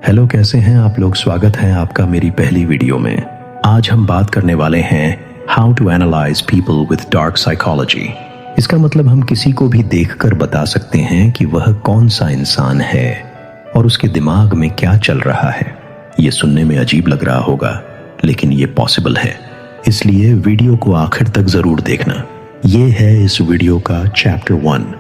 Hello, कैसे हैं आप लोग। स्वागत है आपका मेरी पहली वीडियो में। आज हम बात करने वाले हैं how to analyse people with dark psychology. इसका मतलब हम किसी को भी देखकर बता सकते हैं कि वह कौन सा इंसान है और उसके दिमाग में क्या चल रहा है। ये सुनने में अजीब लग रहा होगा, लेकिन ये पॉसिबल है। इसलिए वीडियो को आखिर तक जरूर देखना। ये है इस वीडियो का चैप्टर 1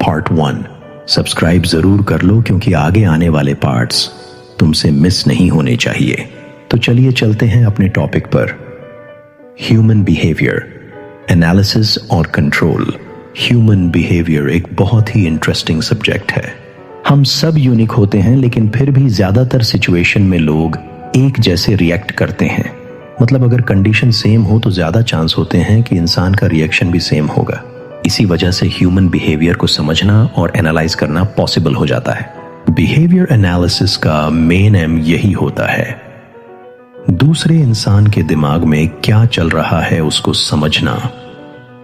पार्ट 1। सब्सक्राइब जरूर कर लो क्योंकि आगे आने वाले पार्ट्स तुमसे मिस नहीं होने चाहिए। तो चलिए चलते हैं अपने टॉपिक पर। ह्यूमन बिहेवियर, एनालिसिस और कंट्रोल। ह्यूमन बिहेवियर एक बहुत ही इंटरेस्टिंग सब्जेक्ट है। हम सब यूनिक होते हैं, लेकिन फिर भी ज्यादातर सिचुएशन में लोग एक जैसे रिएक्ट करते हैं। मतलब अगर कंडीशन सेम हो तो ज्यादा चांस होते हैं कि इंसान का रिएक्शन भी सेम होगा। इसी वजह से ह्यूमन बिहेवियर को समझना और एनालाइज करना पॉसिबल हो जाता है। बिहेवियर एनालिसिस का मेन एम यही होता है, दूसरे इंसान के दिमाग में क्या चल रहा है उसको समझना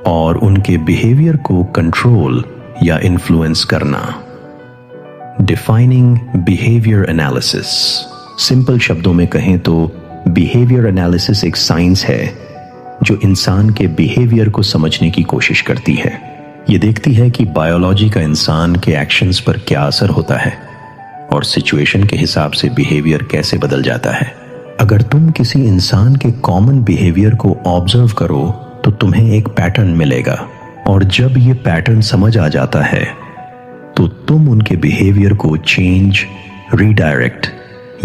और उनके बिहेवियर को कंट्रोल या इन्फ्लुएंस करना। Defining behaviour analysis. सिंपल शब्दों में कहें तो बिहेवियर एनालिसिस एक साइंस है जो इंसान के बिहेवियर को समझने की कोशिश करती है। ये देखती है कि बायोलॉजी का इंसान के एक्शंस पर क्या असर होता है और सिचुएशन के हिसाब से बिहेवियर कैसे बदल जाता है। अगर तुम किसी इंसान के कॉमन बिहेवियर को ऑब्जर्व करो तो तुम्हें एक पैटर्न मिलेगा, और जब ये पैटर्न समझ आ जाता है तो तुम उनके बिहेवियर को चेंज, रीडायरेक्ट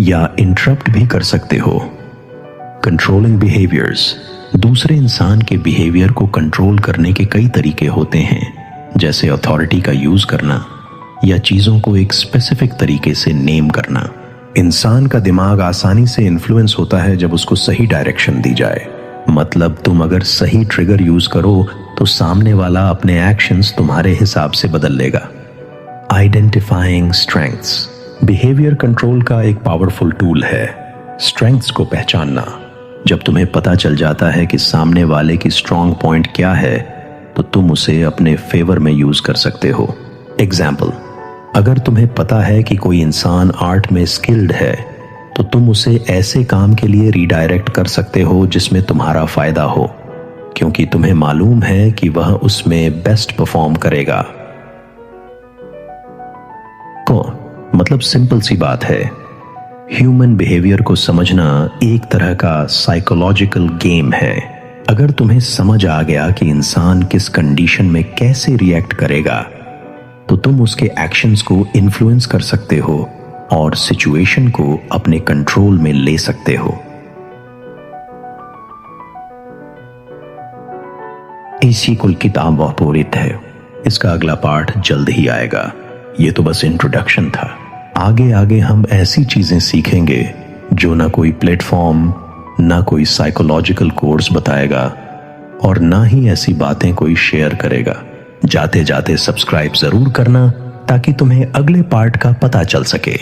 या इंटरप्ट भी कर सकते हो। Controlling behaviours. दूसरे इंसान के बिहेवियर को कंट्रोल करने के कई तरीके होते हैं, जैसे अथॉरिटी का यूज करना या चीजों को एक स्पेसिफिक तरीके से नेम करना। इंसान का दिमाग आसानी से इन्फ्लुएंस होता है जब उसको सही डायरेक्शन दी जाए। मतलब तुम अगर सही ट्रिगर यूज करो तो सामने वाला अपने एक्शंस तुम्हारे हिसाब से बदल लेगा। Identifying strengths. बिहेवियर कंट्रोल का एक पावरफुल टूल है स्ट्रेंथ्स को पहचानना। जब तुम्हें पता चल जाता है कि सामने वाले की स्ट्रॉन्ग पॉइंट क्या है तो तुम उसे अपने फेवर में यूज कर सकते हो। एग्जाम्पल, अगर तुम्हें पता है कि कोई इंसान आर्ट में स्किल्ड है तो तुम उसे ऐसे काम के लिए रीडायरेक्ट कर सकते हो जिसमें तुम्हारा फायदा हो, क्योंकि तुम्हें मालूम है कि वह उसमें बेस्ट परफॉर्म करेगा। तो मतलब सिंपल सी बात है, ह्यूमन बिहेवियर को समझना एक तरह का साइकोलॉजिकल गेम है। अगर तुम्हें समझ आ गया कि इंसान किस कंडीशन में कैसे रिएक्ट करेगा तो तुम उसके एक्शंस को इन्फ्लुएंस कर सकते हो और सिचुएशन को अपने कंट्रोल में ले सकते हो। इसी कुल किताब वापोरित है। इसका अगला पार्ट जल्द ही आएगा। ये तो बस इंट्रोडक्शन था। आगे आगे हम ऐसी चीजें सीखेंगे जो ना कोई प्लेटफॉर्म, ना कोई साइकोलॉजिकल कोर्स बताएगा और ना ही ऐसी बातें कोई शेयर करेगा। जाते जाते सब्सक्राइब जरूर करना ताकि तुम्हें अगले पार्ट का पता चल सके।